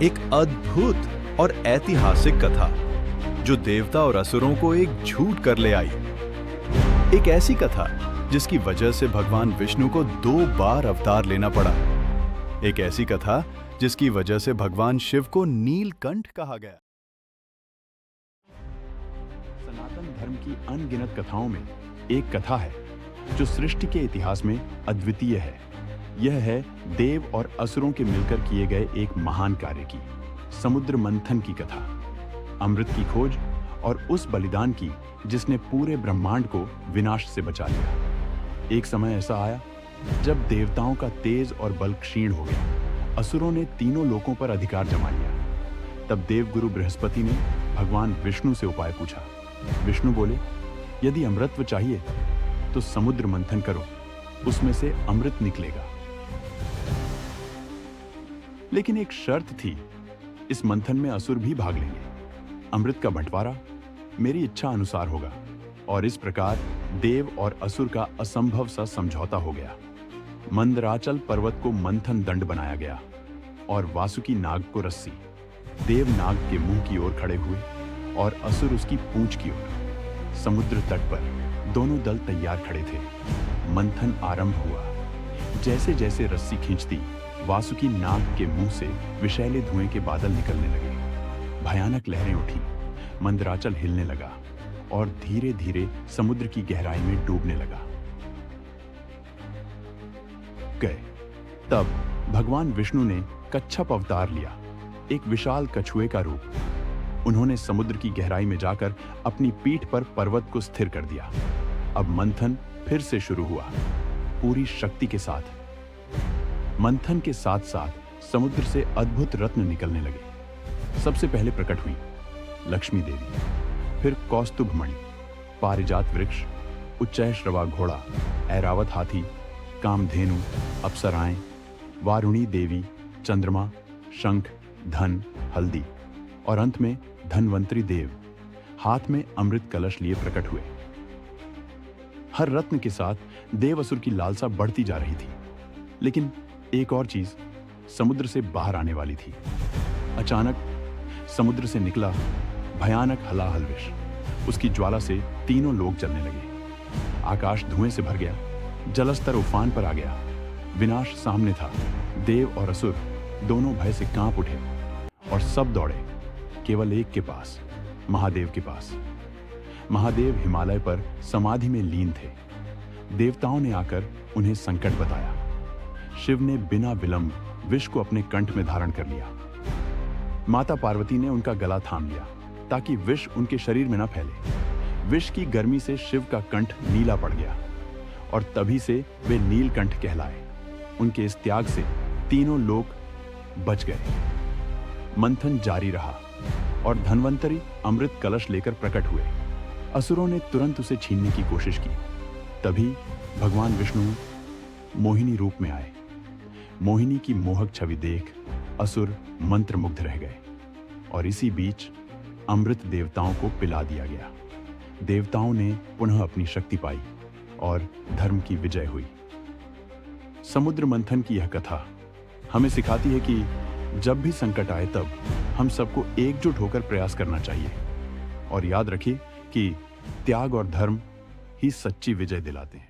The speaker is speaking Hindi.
एक अद्भुत और ऐतिहासिक कथा जो देवता और असुरों को एक झूठ कर ले आई। एक ऐसी कथा जिसकी वजह से भगवान विष्णु को 2 बार अवतार लेना पड़ा। एक ऐसी कथा जिसकी वजह से भगवान शिव को नीलकंठ कहा गया। सनातन धर्म की अनगिनत कथाओं में एक कथा है जो सृष्टि के इतिहास में अद्वितीय है। यह है देव और असुरों के मिलकर किए गए एक महान कार्य की, समुद्र मंथन की कथा। अमृत की खोज और उस बलिदान की जिसने पूरे ब्रह्मांड को विनाश से बचा लिया। एक समय ऐसा आया जब देवताओं का तेज और बल क्षीण हो गया। असुरों ने तीनों लोकों पर अधिकार जमा लिया। तब देवगुरु बृहस्पति ने भगवान विष्णु से उपाय पूछा। विष्णु बोले, यदि अमृतत्व चाहिए तो समुद्र मंथन करो, उसमें से अमृत निकलेगा। लेकिन एक शर्त थी, इस मंथन में असुर भी भाग लेंगे। अमृत का बंटवारा मेरी इच्छा अनुसार होगा। और इस प्रकार देव और असुर का असंभव सा समझौता हो गया। मंदराचल पर्वत को मंथन दंड बनाया गया और वासुकी नाग को रस्सी। देव नाग के मुंह की ओर खड़े हुए और असुर उसकी पूंछ की ओर। समुद्र तट पर दोनों दल तैयार खड़े थे। मंथन आरंभ हुआ। जैसे जैसे रस्सी खींचती, वासुकी नाग के मुंह से विषैले धुएं के बादल निकलने लगे। भयानक लहरें उठी, मंदराचल हिलने लगा और धीरे धीरे समुद्र की गहराई में डूबने लगा। तब भगवान विष्णु ने कच्छप अवतार लिया, एक विशाल कछुए का रूप। उन्होंने समुद्र की गहराई में जाकर अपनी पीठ पर पर्वत को स्थिर कर दिया। अब मंथन फिर से शुरू हुआ, पूरी शक्ति के साथ। मंथन के साथ साथ समुद्र से अद्भुत रत्न निकलने लगे। सबसे पहले प्रकट हुई लक्ष्मी देवी, फिर कौस्तुभ मणि, पारिजात वृक्ष, उच्चैश्रवा घोड़ा, ऐरावत हाथी, कामधेनु, अप्सराएं, वारुणी देवी, चंद्रमा, शंख, धन, हल्दी और अंत में धन्वंतरी देव हाथ में अमृत कलश लिए प्रकट हुए। हर रत्न के साथ देव असुर की लालसा बढ़ती जा रही थी। लेकिन एक और चीज समुद्र से बाहर आने वाली थी। अचानक समुद्र से निकला भयानक हलाहल विष। उसकी ज्वाला से तीनों लोग जलने लगे। आकाश धुएं से भर गया, जलस्तर उफान पर आ गया। विनाश सामने था। देव और असुर दोनों भय से कांप उठे और सब दौड़े केवल एक के पास, महादेव के पास। महादेव हिमालय पर समाधि में लीन थे। देवताओं ने आकर उन्हें संकट बताया। शिव ने बिना विलंब विष को अपने कंठ में धारण कर लिया। माता पार्वती ने उनका गला थाम लिया ताकि विष उनके शरीर में न फैले। विष की गर्मी से शिव का कंठ नीला पड़ गया और तभी से वे नीलकंठ कहलाए। उनके इस त्याग से तीनों लोग बच गए। मंथन जारी रहा और धन्वंतरी अमृत कलश लेकर प्रकट हुए। असुरों ने तुरंत उसे छीनने की कोशिश की। तभी भगवान विष्णु मोहिनी रूप में आए। मोहिनी की मोहक छवि देख असुर मंत्रमुग्ध रह गए और इसी बीच अमृत देवताओं को पिला दिया गया। देवताओं ने पुनः अपनी शक्ति पाई और धर्म की विजय हुई। समुद्र मंथन की यह कथा हमें सिखाती है कि जब भी संकट आए तब हम सबको एकजुट होकर प्रयास करना चाहिए। और याद रखिए कि त्याग और धर्म ही सच्ची विजय दिलाते हैं।